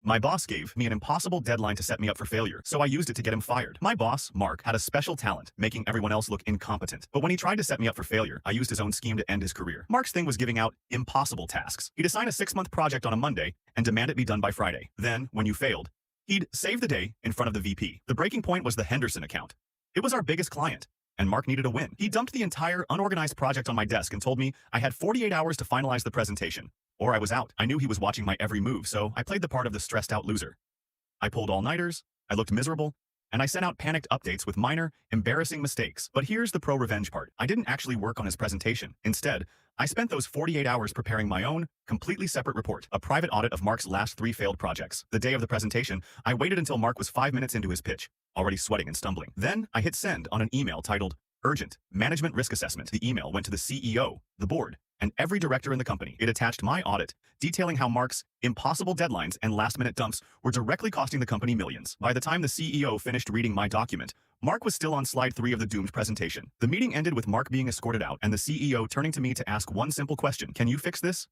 My boss gave me an impossible deadline to set me up for failure, so I used it to get him fired. My boss, Mark, had a special talent, making everyone else look incompetent. But when he tried to set me up for failure, I used his own scheme to end his career. Mark's thing was giving out impossible tasks. He'd assign a 6-month project on a Monday and demand it be done by Friday. Then, when you failed, he'd save the day in front of the VP. The breaking point was the Henderson account. It was our biggest client, and Mark needed a win. He dumped the entire unorganized project on my desk and told me I had 48 hours to finalize the presentation, or I was out. I knew he was watching my every move, so I played the part of the stressed-out loser. I pulled all-nighters, I looked miserable, and I sent out panicked updates with minor, embarrassing mistakes. But here's the pro-revenge part. I didn't actually work on his presentation. Instead, I spent those 48 hours preparing my own, completely separate report, a private audit of Mark's last 3 failed projects. The day of the presentation, I waited until Mark was 5 minutes into his pitch, already sweating and stumbling. Then, I hit send on an email titled, Urgent Management Risk Assessment. The email went to the CEO, the board, and every director in the company. It attached my audit, detailing how Mark's impossible deadlines and last-minute dumps were directly costing the company millions. By the time the CEO finished reading my document, Mark was still on slide 3 of the doomed presentation. The meeting ended with Mark being escorted out and the CEO turning to me to ask one simple question: "Can you fix this?"